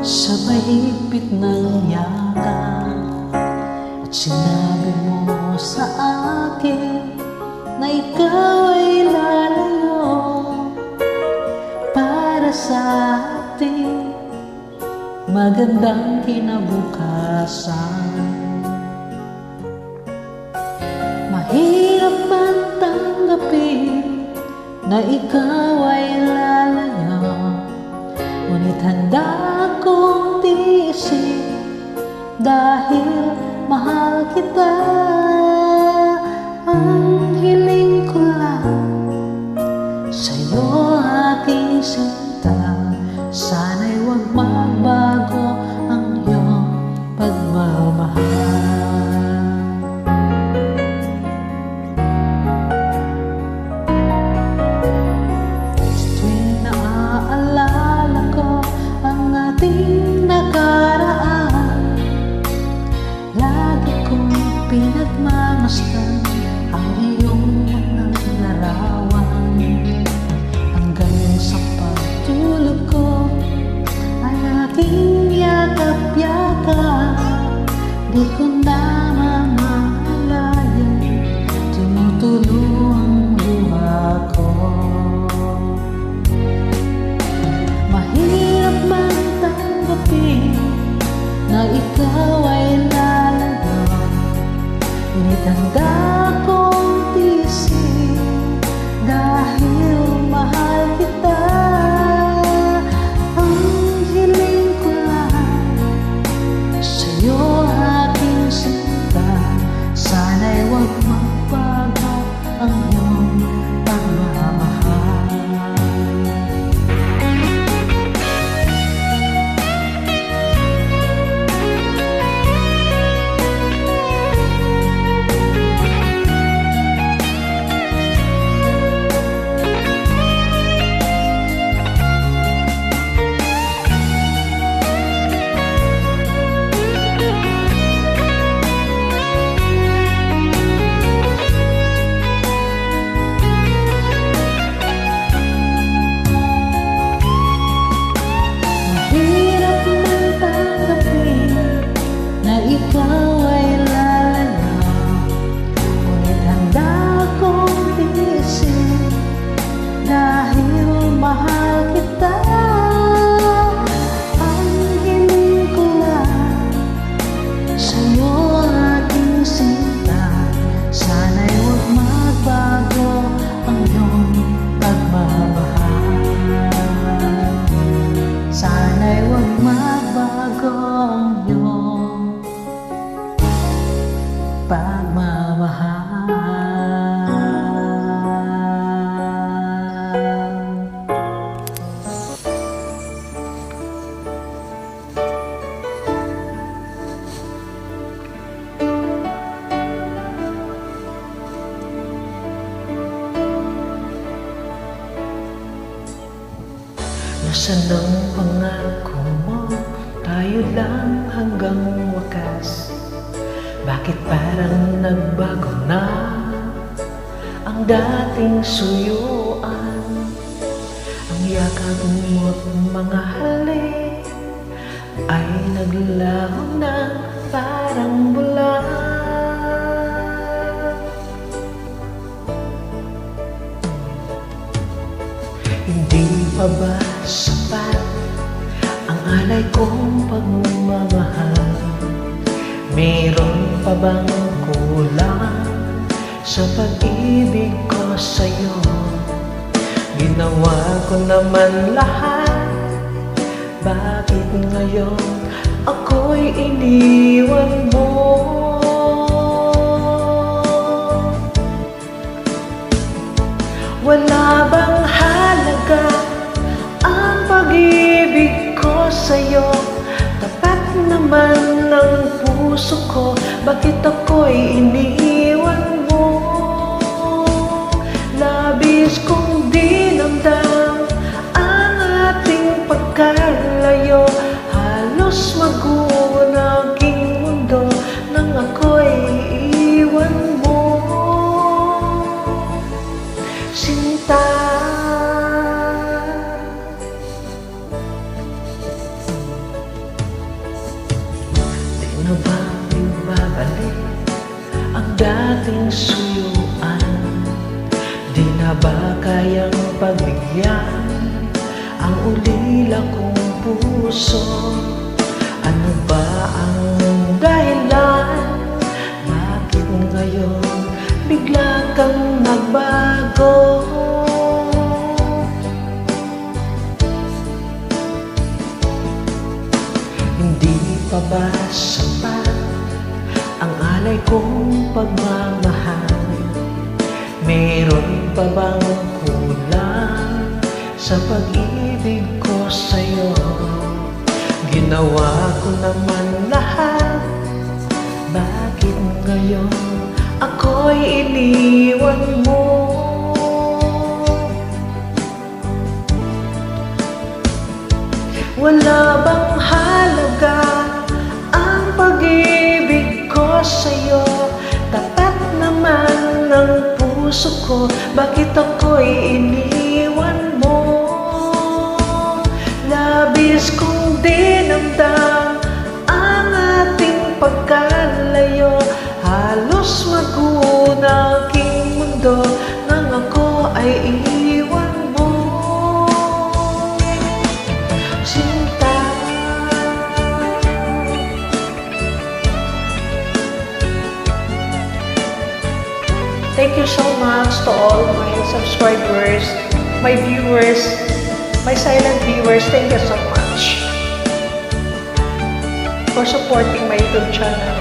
Sabay higpit ng yakap at sinabi mo sa akin na ikaw ay lalayo para sa ating magandang kinabukasan. Mahirap bang tanggapin na ikaw ay lalayo? Ngunit handa akong tiisin dahil mahal kita. Ang hiling ko lang sa'yo aking sinta, sana'y huwag magbago ang iyong pagmamahal. Pinagmamasdan ang iyong mga larawan hanggang sa pagtulog ko ay aking yakap-yakap. Di ko na mamalayan, tumutulo ang luha ko. Mahirap man tanggapin na ikaw ay lalayo, ngunit handa akong tiisin dahil mahal kita. Ang hiling ko lang sa'yo aking sinta, sana'y huwag magbago ang iyong pagmamahal. Ikaw ay lalayo, ngunit handa akong tiisin dahil mahal kita. Ang hiling ko lang sa'yo aking sinta, sana'y huwag magbago ang iyong pagmamahal. Sana'y huwag magbago ang iyong pagmamahal. Nasaan ang pangako mo? Tayo lang hanggang wakas. Bakit parang nagbago na ang dating suyuan? Ang yakap mo't mga halik ay naglaho na parang bula. Hindi pa ba sapat ang alay kong pagmamahal? Meron pa bang kulang sa pag-ibig ko sa'yo? Ginawa ko naman lahat, bakit ngayon ako'y iniwan mo? Wala bang halaga ang pag-ibig ko sa'yo? Tapat naman ang puso ko, bakit ako'y iniwan mo? Labis kong dinamdam ang ating pagkalayo, halos maguho na aking mundo nang ako'y iiwan mo. Sinta, suyuan. Di na ba kayang pagbigyan ang ulila kong puso? Ano ba ang dahilan? Bakit ngayon bigla kang nagbago? Hindi pa ba sapat ang alay kong pagmamahal? Meron pa bang kulang sa pag-ibig ko sa'yo? Ginawa ko naman lahat, bakit ngayon ako'y iniwan mo? Wala bang halaga ang pag-ibig ko sa'yo? Tapat naman ng puso ko, bakit ako'y iniwan mo? Labis kong dinamdam ang ating pagkalayo. Halos maguho na aking mundo nang ako ay iwan mo. Sinta, thank you so much to all my subscribers, my viewers, my silent viewers. Thank you so much for supporting my YouTube channel.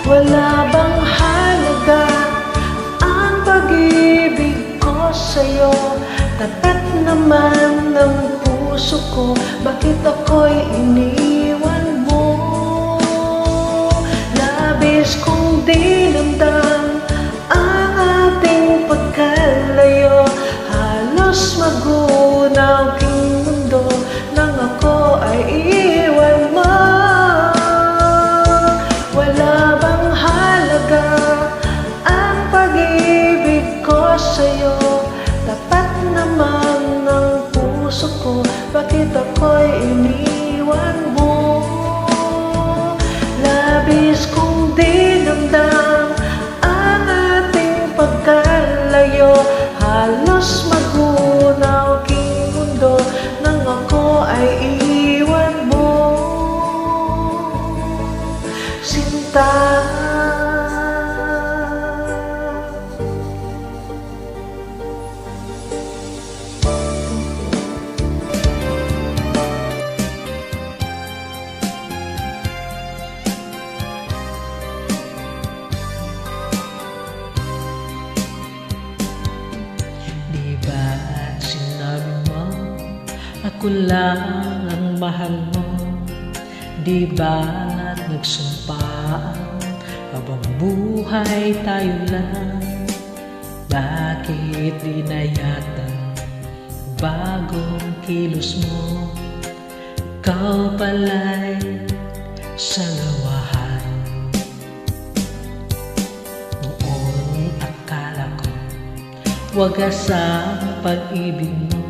Wala bang halaga ang pag-ibig ko sa'yo? Tapat naman ng puso ko, bakit ako'y iniwan mo? Labis kong dinamdam ang ating pagkalayo. Halos maguho na aking mundo nang ako ay iwan mo. Wala bang halaga ang pag-ibig ko sa'yo? Tapat naman ng puso ko, bakit ako'y iniwan mo? Labis kong dinamdam ang ating pagkalayo. Halos maguho na aking mundo nang ako ay iwan mo. Sinta, di ba't sinabi mo ako lang ang mahal mo? Di ba't nagsumpaan habang buhay tayo lang? Bakit di na yata bagong kilos mo? Ikaw pala'y salawahan. Noon akala ko wagas ang pag-ibig mo.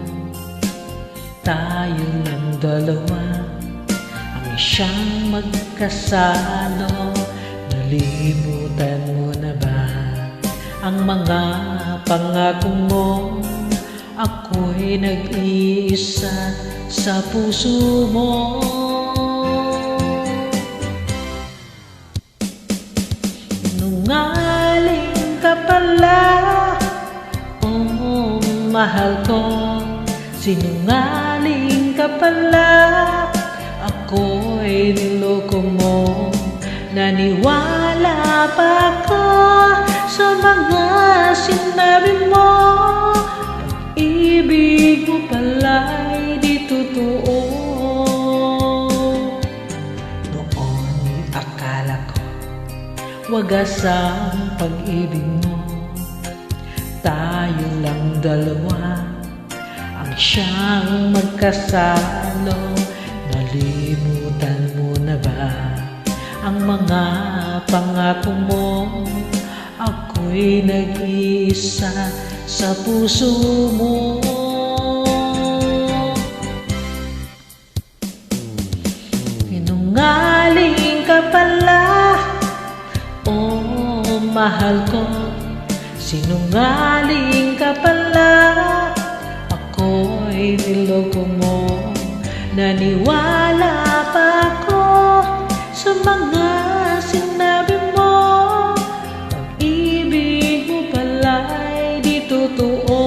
Tayo lang dalawa ang siyang magkasalo. Nalimutan mo na ba ang mga pangako mo? Ako'y nag-iisa sa puso mo. Nungaling ka pala, oh mahal ko. Sinungaling ka pala, ako'y niloko mo. Naniwala pa ako sa mga sinabi mo. Pag-ibig mo pala'y di totoo. Noon akala ko wagas ang pag-ibig mo. Tayo lang dalawa ang siyang magkasalo. Nalimutan mo na ba ang mga pangako mo? Ako'y nag-iisa sa puso mo. ka pala. Oh, mahal ko, sinungaling ka pala. Ako'y niloko mo, naniwala pa ako sa mga sinabi mo. Pag-ibig mo pala'y di totoo.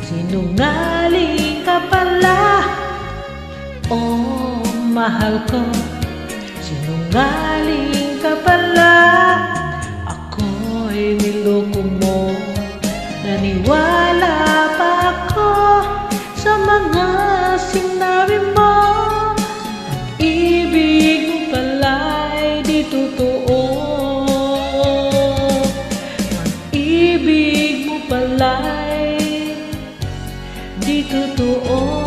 Sinungaling ka pala. Oh, mahal ko, sinungaling ka pala. Ako'y niloko mo, naniwala pa ako sa mga sinabi mo. Pag-ibig mo pala'y di totoo. Pag-ibig mo pala'y di totoo.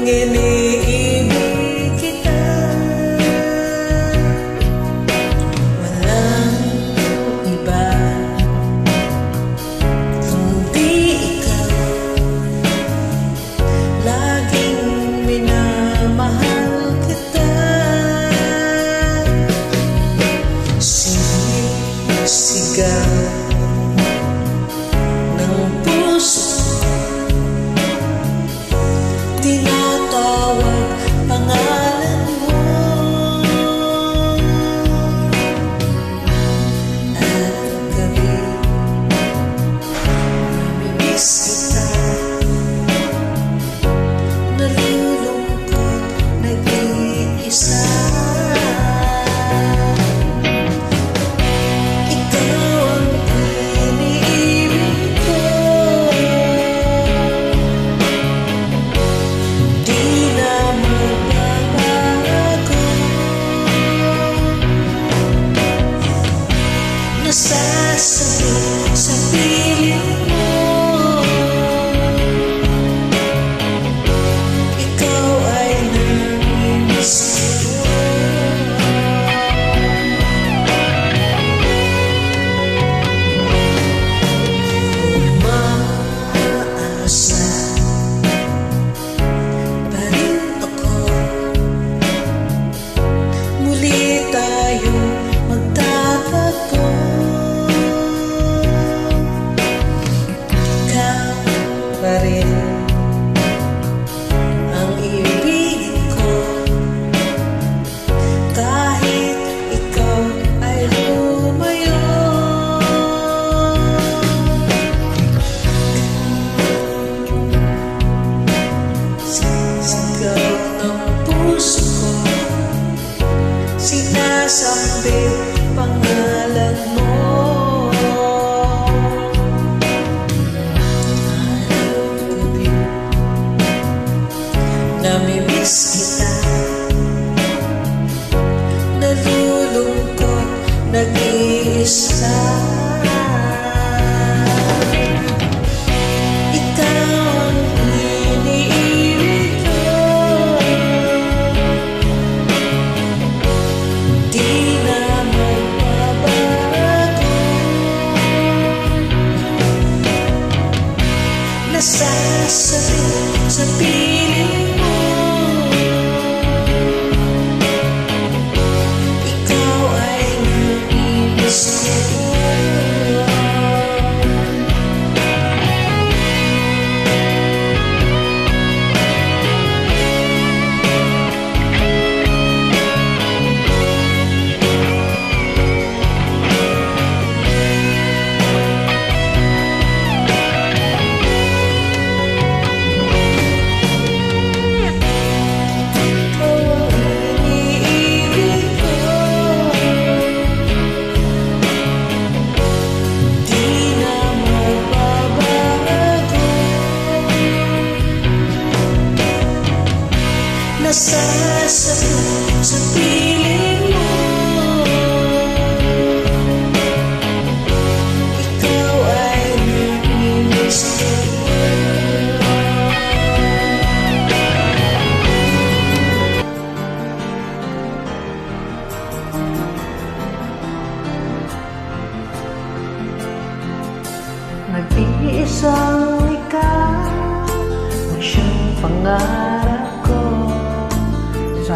Iniibig kita, walang iba kundi ikaw. Laging minamahal kita, sinisigaw ng puso, tinatawag pangalan mo. At gabi, namimiss kita. Nalulungkot, nag-iisa. Ikaw ang iniibig ko, di na magbabago. Nasasabi sa piling mo, ikaw ay namimiss ko. Umaasa pa rin ako, muli tayo magtatagpo. Ikaw pa rin ang ibigin ko, kahit ikaw ay lumayo. Sigaw ng puso ko, sinasambit pangalan mo. Gabi, namimiss kita. Nalulungkot, nag-iisa. Ikaw ang iniibig ko, di na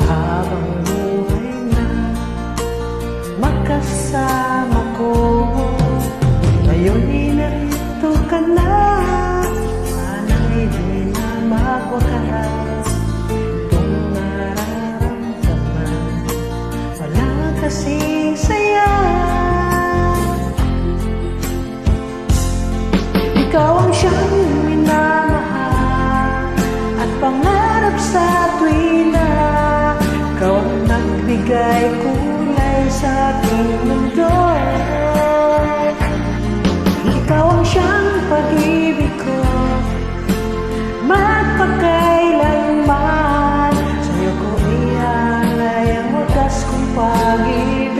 habang buhay na magkasama ko. Ngayon'y narito ka na, sana'y di na magwakas. Itong nararamdaman, wala kasing saya. Ikaw ang siyang minamahal at pangarap sa tuwina. Ikaw ang nagbigay kulay sa aking mundo. Ikaw ang siyang pag-ibig ko, magpakailanman. Sa'yo ko ialay ang wagas kong pag-ibig.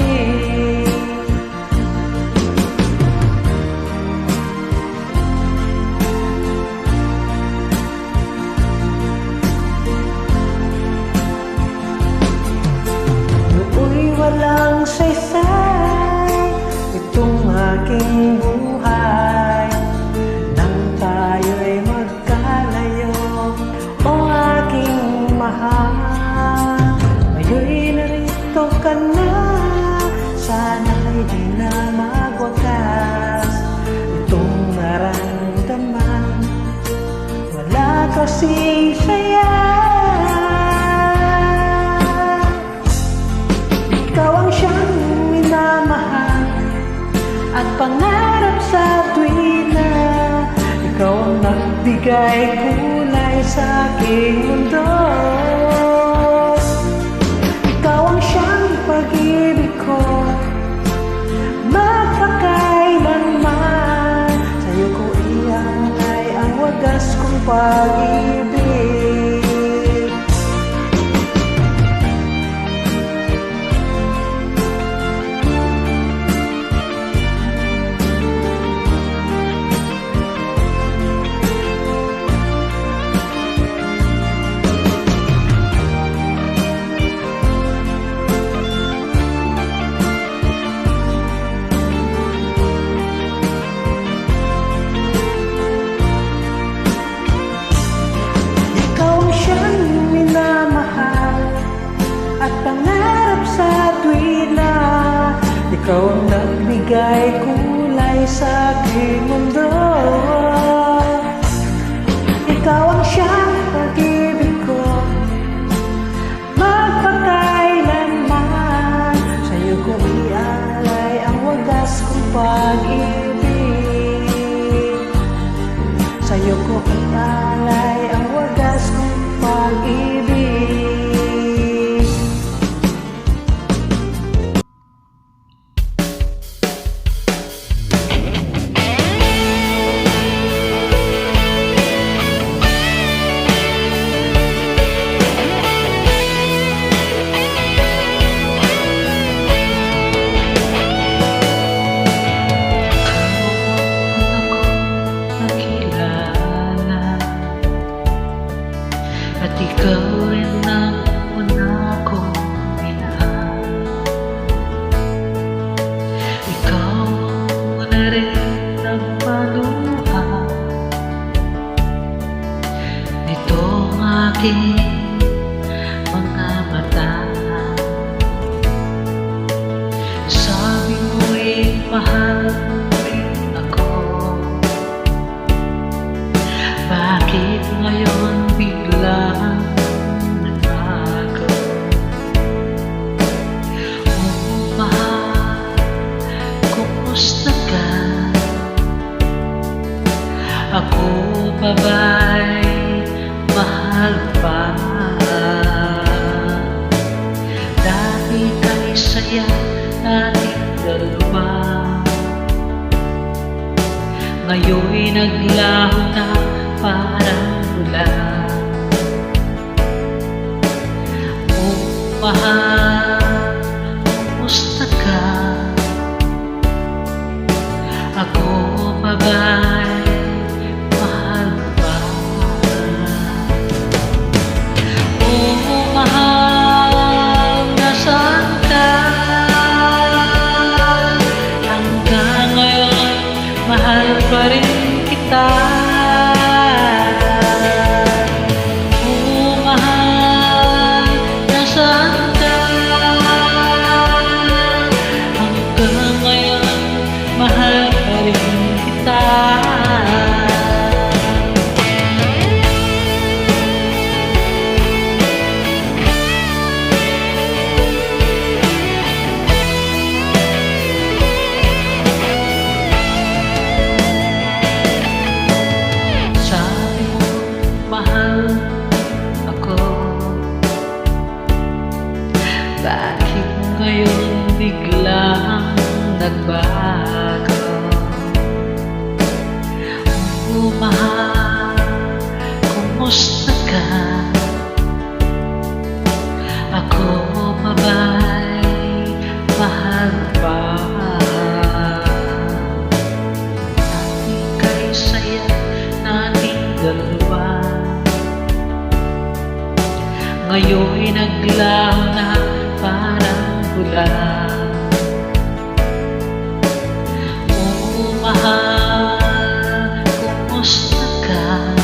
Nooy walang saysay itong aking buhay, nang tayo'y magkalayo, o aking mahal. Ngayon'y narito ka na, sana'y di na magwakas. Itong naramdaman, wala kasing saya. Ikaw ang siyang minamahal at pangarap sa tuwina. Ikaw ang nagbigay kulay sa aking mundo. Ikaw ang siyang pag-ibig ko, magpakailanman. Sa'yo ko ialay ang wagas kong pag-ibig. Ikaw ang nagbigay kulay sa aking mundo. Ikaw ang siyang pag-ibig ko, magpakailanman. Sa'yo ko ialay ang wagas kong pag-ibig. Sa'yo ko ialay ang wagas kong pag-ibig. Bakit ngayon biglang nagbago? Oh, mahal, kumusta ka? Ako mabay, mahal pa. Dati kay saya nating dalawa, ngayon'y naglaho na parang bula. Oh, mahal, kumusta ka?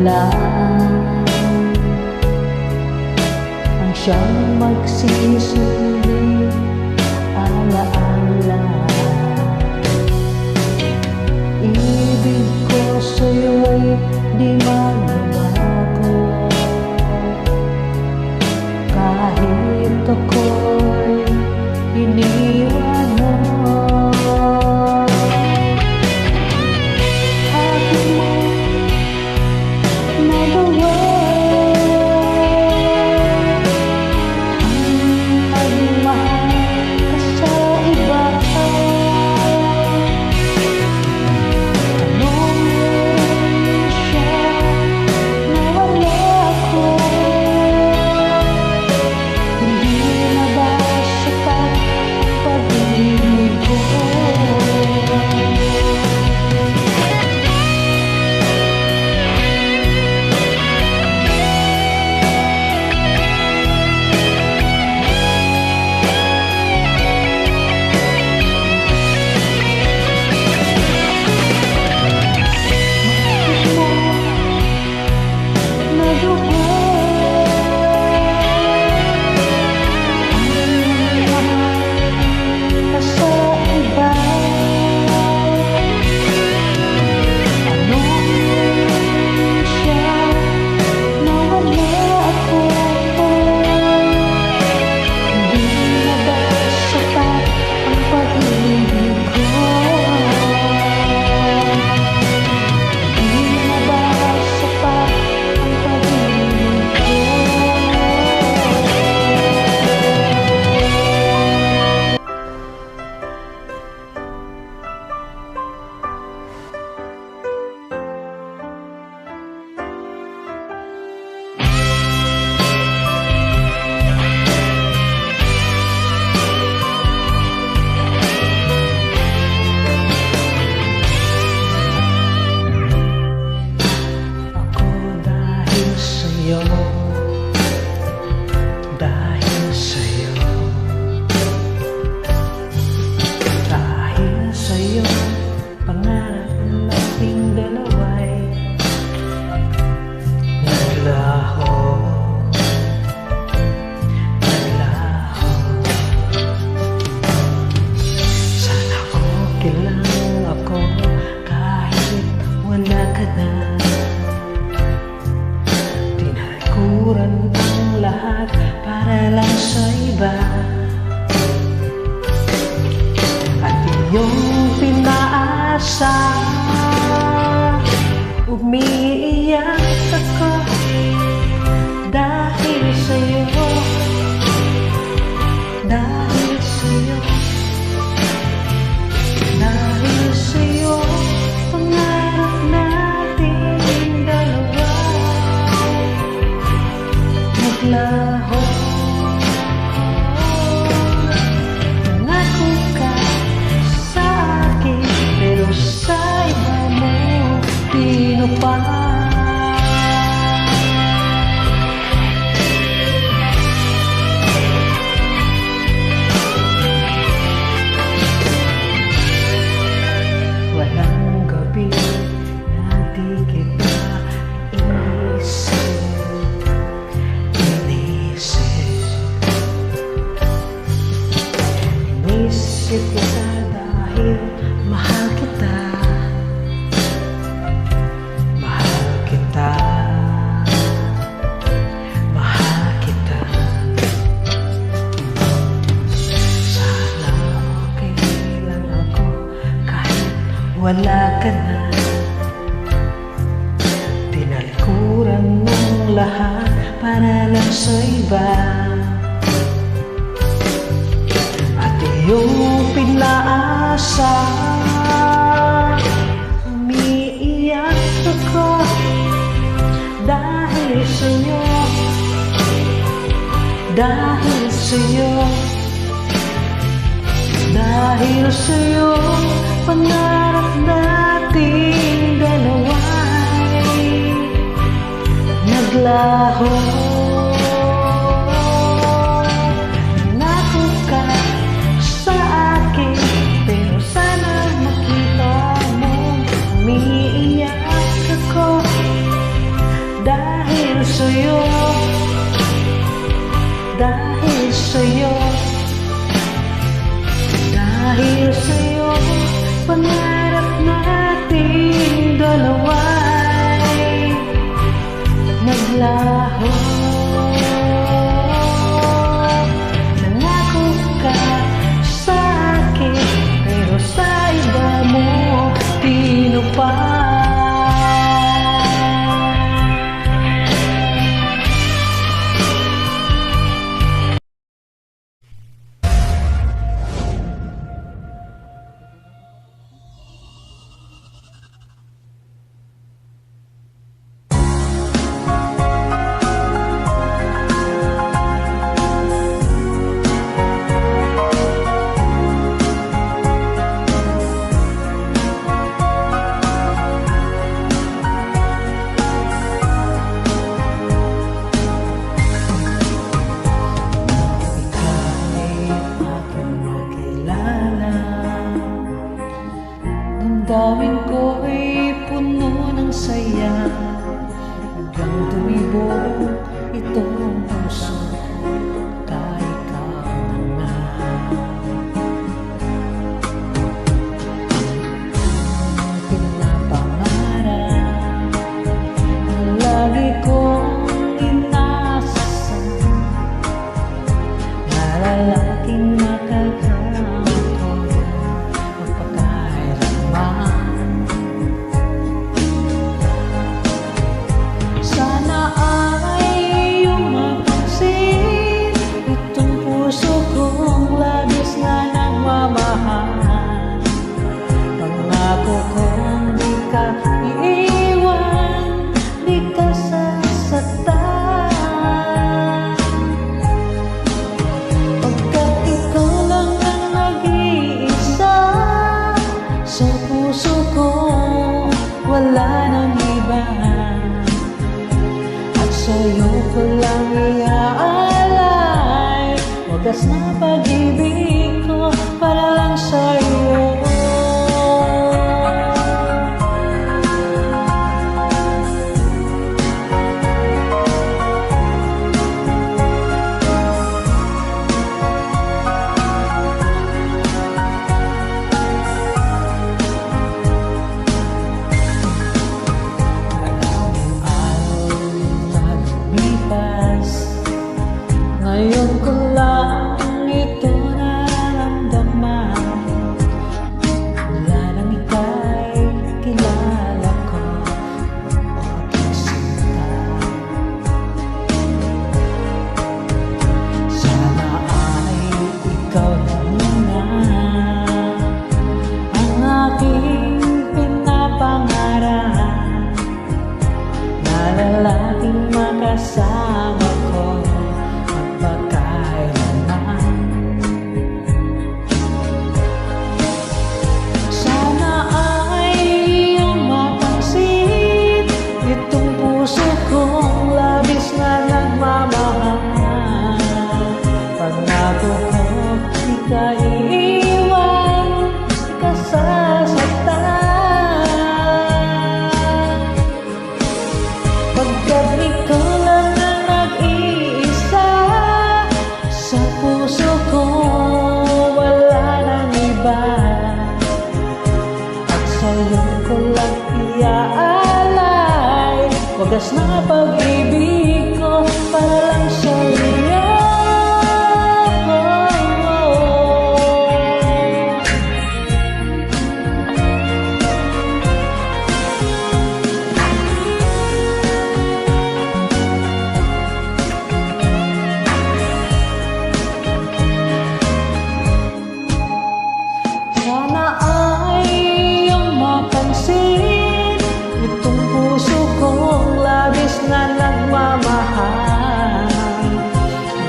lang ang siyang magsisilbing alaala. Ibig ko sa'yo ay di magbabago, kahit ako'y iniwan mo. Bakit mo nagawa ang magmahal ka sa iba? Anong meron siya na wala ako? Hindi na ba sapat ang pag-ibig ko? Dahil sa'yo, pangarap nating dalawa'y naglaho. Sana okay lang ako kahit wala ka na. Tinalikuran ang lahat para lang sa iba, at iyong pinaasa. Umiiyak ako dahil sa'yo, dahil sa'yo, dahil sa'yo. Pangarap nating dalawa naglaho. Nangako ka sa akin, pero sa iba mo tinupad. Walang gabi na di kita inisip. Inisip kita dahil mahal kita. Mahal kita. Mahal kita. Sana okay lang ako kahit wala ka na. Tinalikuran ng lahat para lang sa iba, at iyong pinaasa. Umiiyak ako dahil sa'yo, dahil sa'yo, dahil sa'yo. Pangarap nating dalawa'y naglaho. Nangako ka sa akin, pero sana makita mo umiiyak ako laho. Nangako ka sa akin, pero sa iba mo tinupad. Damdamin ko ay puno ng saya, hanggang tumibok itong puso ko, kay ikaw na. Ang pinapangarap na lagi kong inasasam, na lalaking nakakama ko magpakailanman. Sana ay iyong mapansin itong puso kong labis na nagmamahal. Pangako kong di ka iiwan, di ka sasaktan, pagkat ikaw lang ang nag-iisa sa puso ko, wala nang iba. Sa'yo ko lang iaalay wagas na pag-ibig ko para lang sa'yo. Ngayon ko lang ito nararamdaman, mula nang ika'y kilala ko, o aking sinta. Sana ay ikaw na muna ang aking pinapangarap, na lalaking makasama ko magpakailanman. Sana ay iyong mapansin itong puso kong labis na nagmamahal. Pangako ko di ka iiwan, di ka sasaktan, pagkat ikaw lang ang nag-iisa sa puso ko, wala nang iba. At sa'yo ko lang iaalay wagas na pag-ibig ko para lang sa'yo. Sana ay iyong mapansin itong puso kong labis na nagmamahal.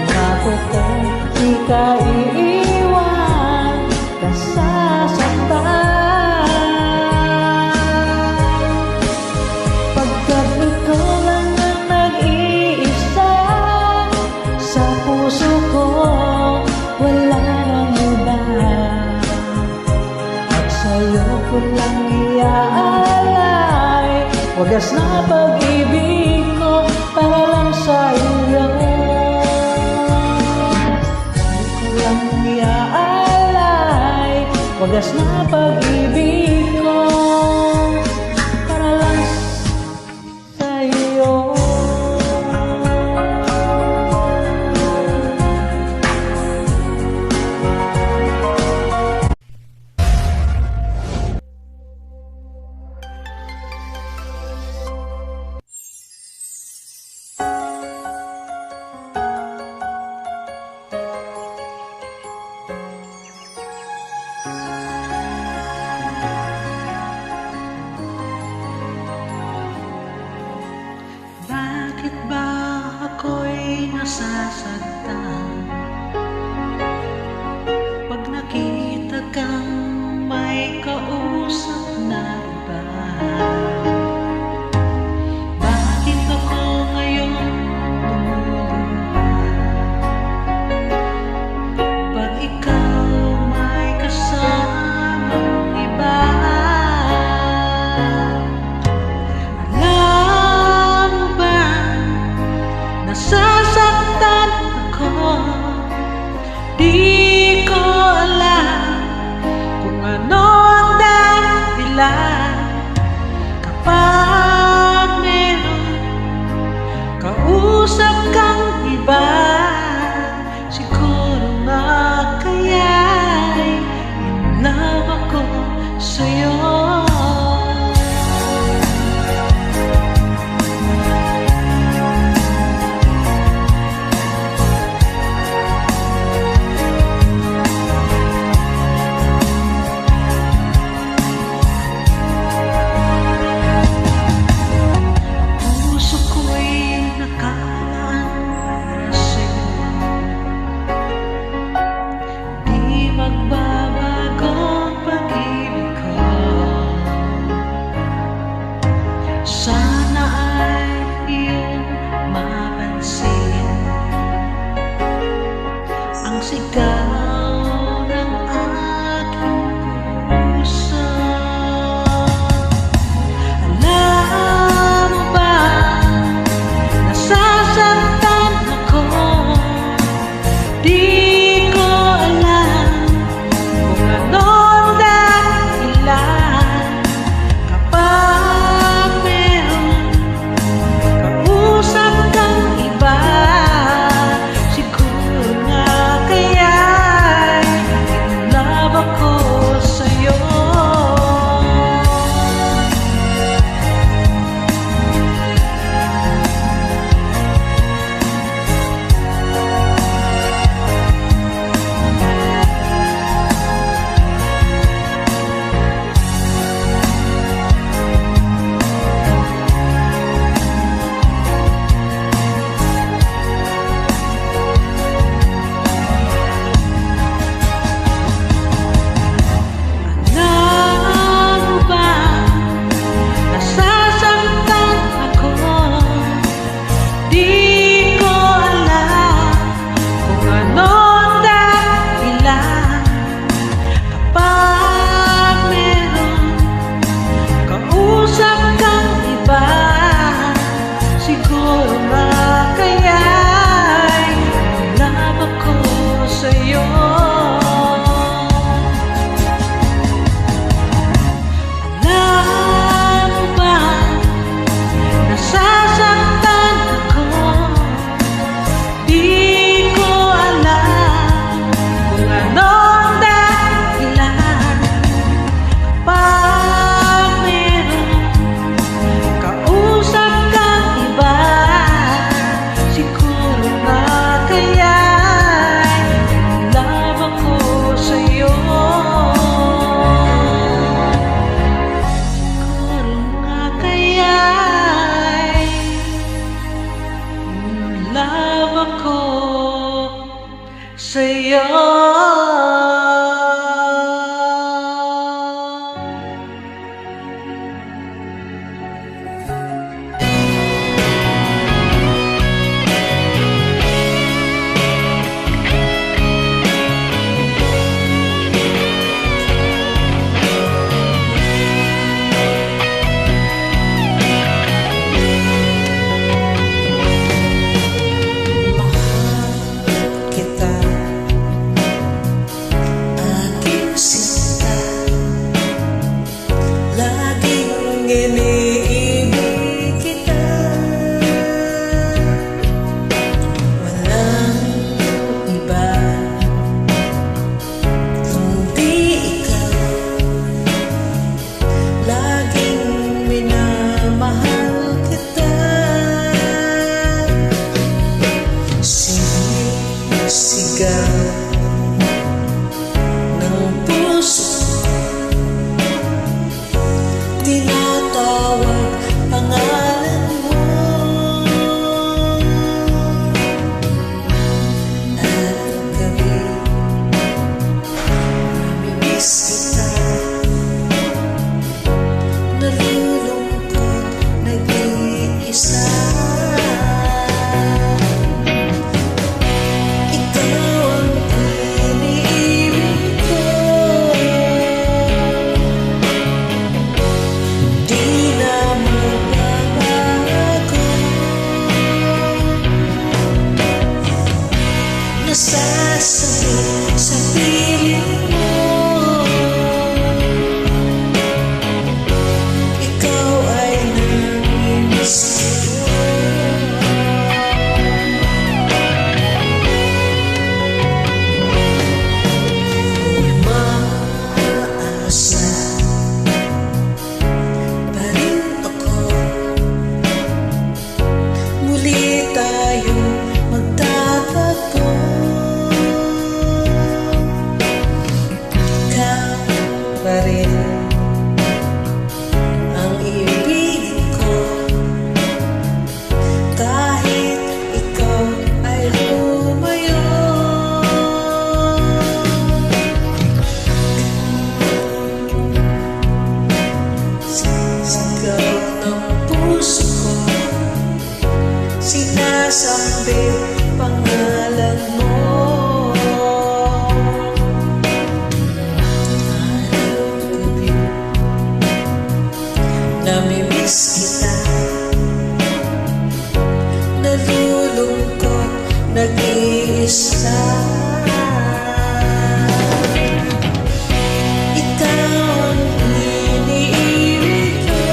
Pangako kong di ka iiwan, ka sasaktan, pagkat ikaw lang ang nag-iisa sa puso ko, wala nang iba. Sa'yo ko lang iaalay wagas na pag-ibig ko para lang sa'yo. Sa'yo ko lang iaalay wagas na pag-ibig ko para lang sa'yo. nasasaktan pag nakita kang may kausap na iba. Bakit ako ngayon lumuluha pag ikaw may kasamang iba? Alam mo ba, nasasaktan ako, di ko alam kung ano ang dahilan. Kapag meron kausap kang iba, siguro nga kaya'y in love ako sa'yo. Sana ay iyong mapansin ang sigaw ng aking puso. Alam mo ba, nasasaktan ako, di ko alam kung ano ang dahilan. Kapag kausap kang iba, siguro nga kaya'y in love ako sa'yo. Love ako sa'yo. ng puso ko, sinasambit pangalan mo. I love you. Namimiss kita, nalulungkot, nag-iisa. Ikaw ang iniibig ko,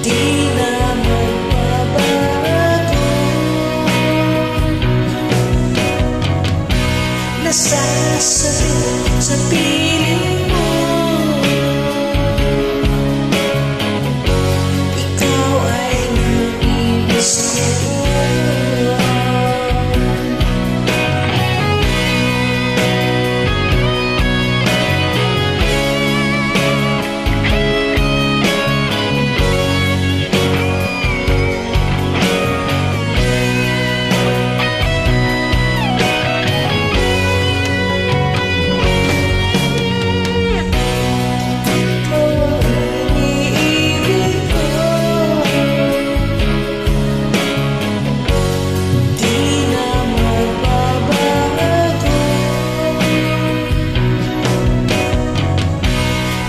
di na magbabago. Nasasabi sa piling mo, ikaw ay naiibig ko.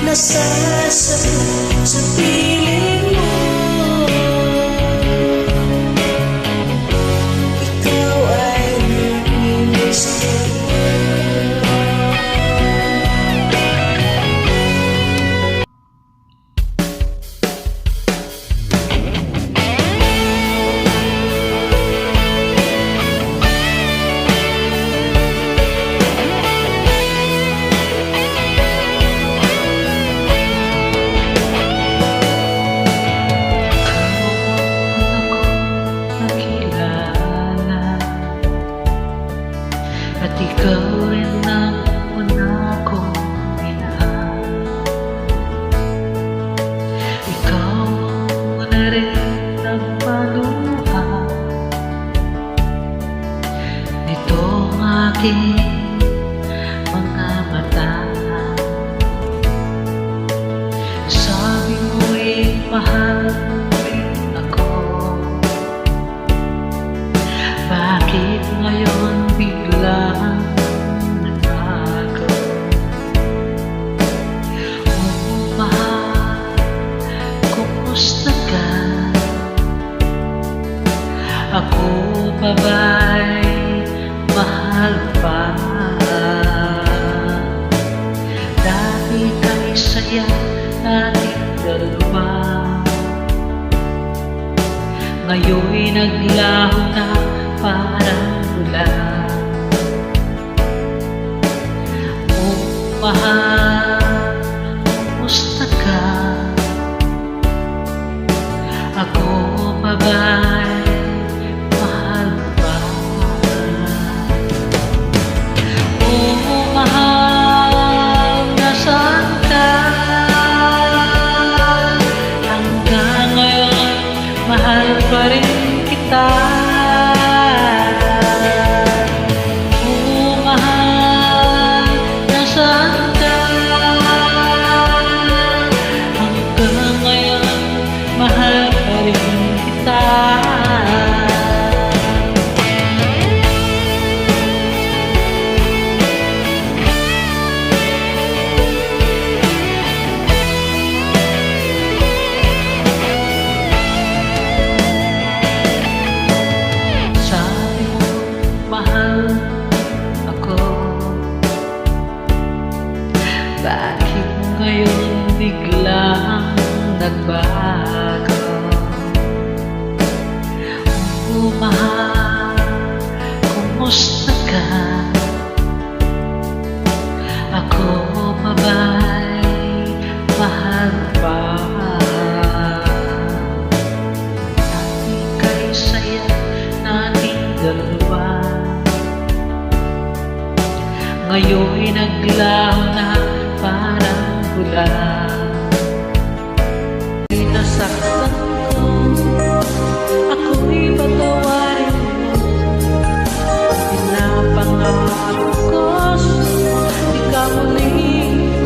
Nasasabi sa piling mo, ikaw ay namimiss ko. At ikaw rin ang una kong minahal. Ikaw ang una rin nagpaluha nitong aking mga mata. Sabi mo'y mahal mo rin ako. Bakit ngayon biglang nagbago? Oh, mahal, kumusta ka? Ako pa ba'y mahal pa? Dati kay saya nating dalawa, ngayon'y naglaho na parang ulan. Oh, mahal, kumusta ka? Ako pa ba'y mahal pa? Oh, mahal, nasaan ka? Hanggang ngayon, mahal pa rin kita. Mahal pa rin kita. Sabi mo mahal ako, bakit ngayon biglang nagbago? Oh, mahal, kumusta ka? Ako pa ba'y mahal pa? Dati kay saya nating dalawa, ngayon'y naglaho na parang ulan. Nasaktan ko, ako'y patawarin mo. Pinapangako ko, di ka muling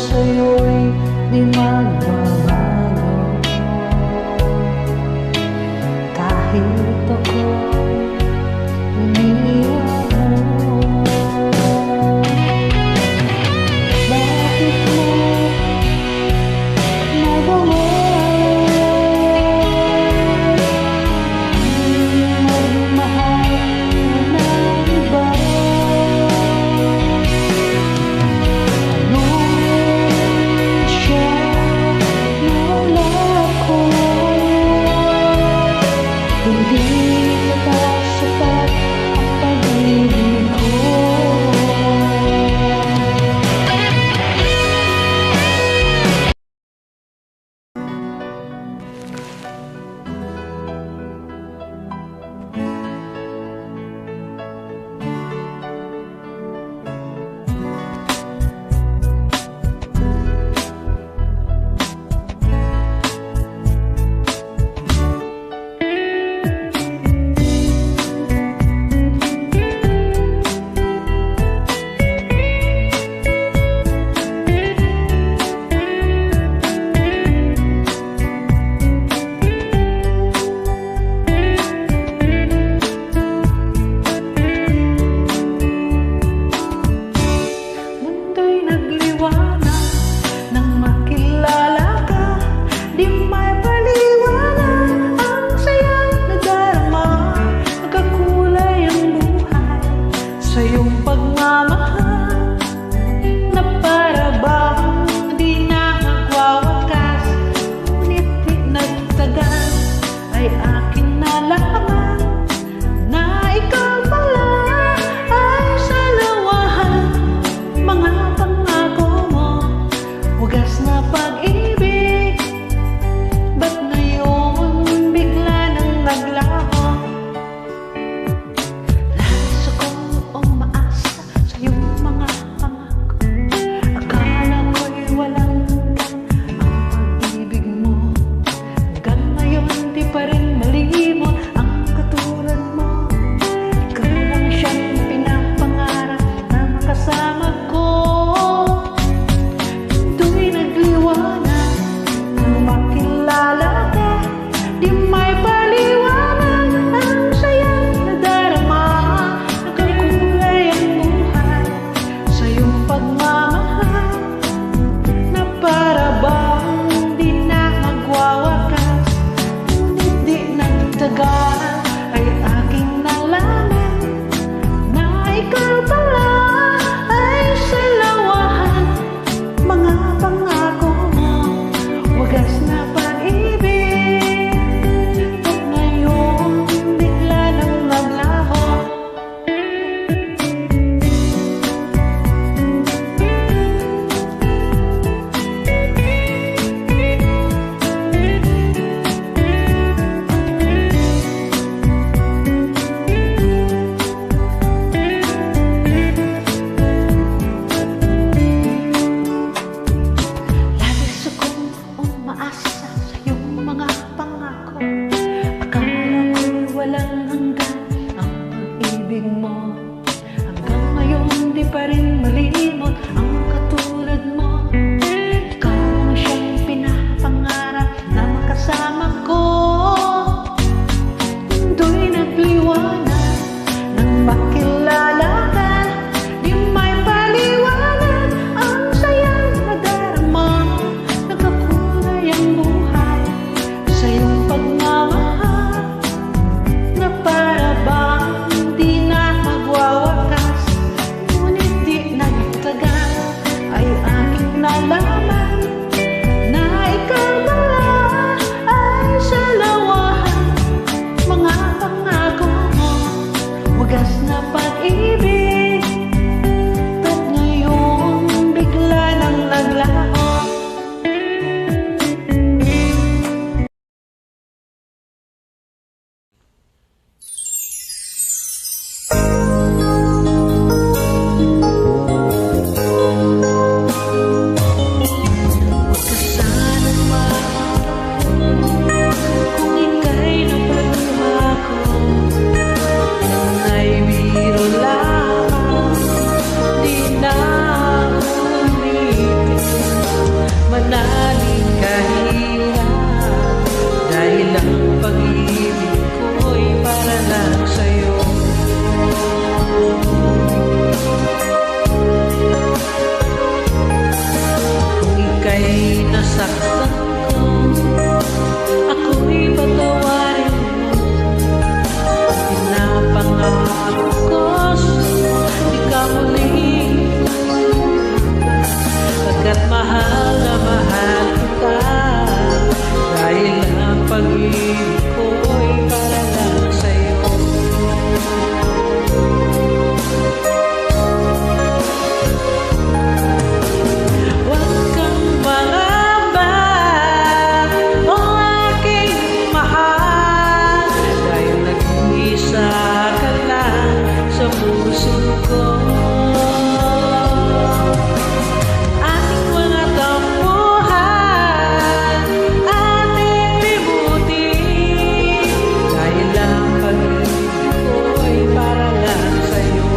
sa'yo'y di magbabago. Kahit ako'y iniwan mo, bakit mo nagawa magmahal ng iba? Ano siya ika'y nasaktan ko, ako'y patawarin mo. Pinapangako ko sa'yo, di ka muling pagkat mahal na mahal kita. Dahil ang pag-ibig ko'y para lang sa'yo. Huwag kang mangamba, o aking mahal, dahil nag-iisa ka lang sa puso ko. Ating mga tampuhan, ating libutin, dahil ang pag-ibig ko'y para lang sa'yo.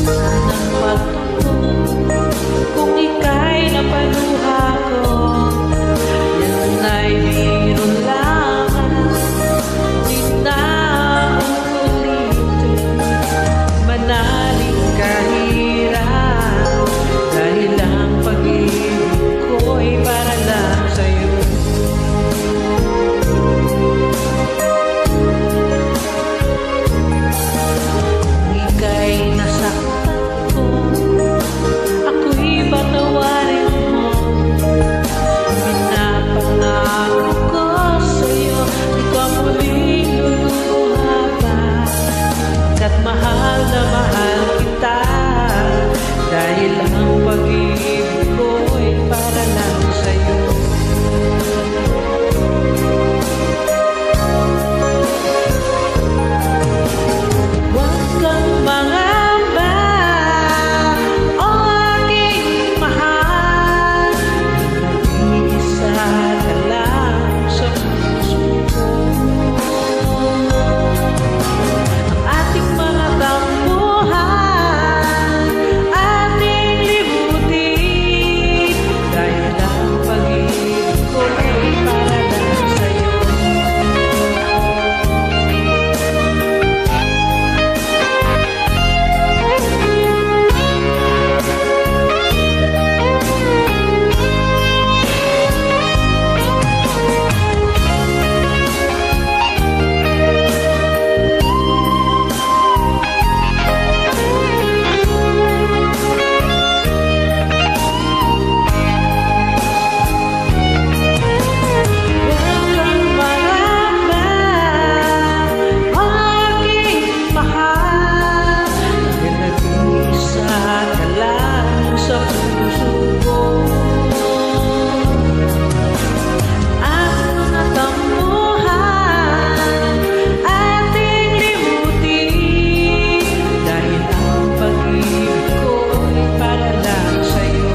Sanang pagtuto, kung ika'y napaluha ko, yan ay biro lamang, di na uulitin. Manaling kahirap, dahil ang pag-ibig ko'y para lang sa'yo. Ika'y nasaktan ko, ako'y patawarin mo. Pinapangako ko sa'yo, di ka muling luluha pa. Pagkat mahal na mahal kita, dahil ang pag-ibig ko'y para lang sa'yo. Huwag kang mangamba, o aking mahal, nag-iisa ka lang sa puso ko. Ang ating mga tampuhan, ating libutin, dahil ang pag-ibig ko'y para lang sa'yo. Huwag kang mangamba, o aking mahal, dahil nag-iisa ka lang sa puso ko. Ang mga tampuhan, ating libutin, dahil ang pag-ibig ko'y para lang sa'yo.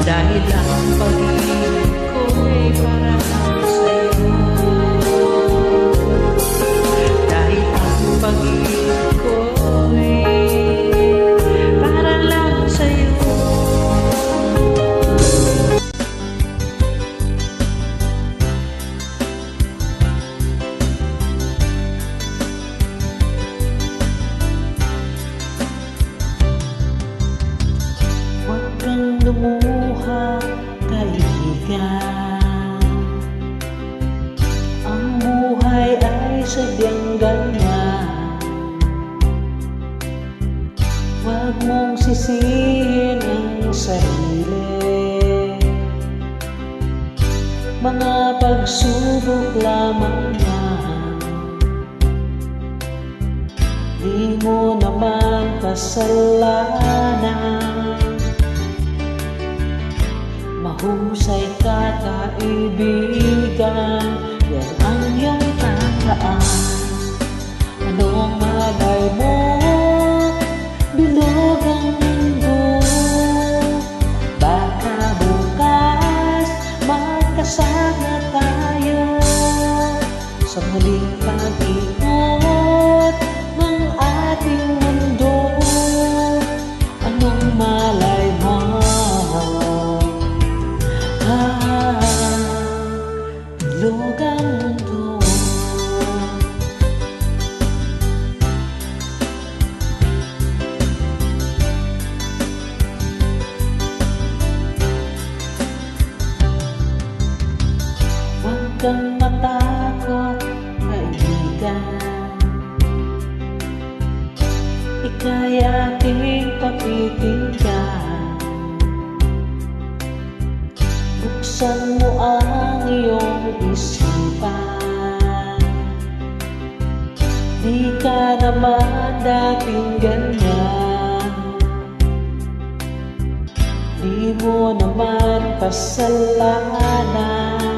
Dahil ang pag-ibig ko'y para lang sa'yo. Dahil ang pag-ibig ko'y para lang sa'yo. Huwag kang lumuha, kaibigan. Ang buhay ay sadyang ganyan. Huwag mong sisihin ang sarili. Mga pagsubok lamang yan. Di mo naman kasalanan. Mahusay ka, kaibigan, yan ang iyong tandaan. Anong malay mo, bilog ang mundo. Baka bukas magkasama tayo sa muling pag-ikot ng ating mundo. Anong malay mo, kang matakot, kaibigan. Ika'y aking papitinggan. Buksan mo ang iyong isipan. Di ka naman dating ganyan. Di mo naman kasalanan.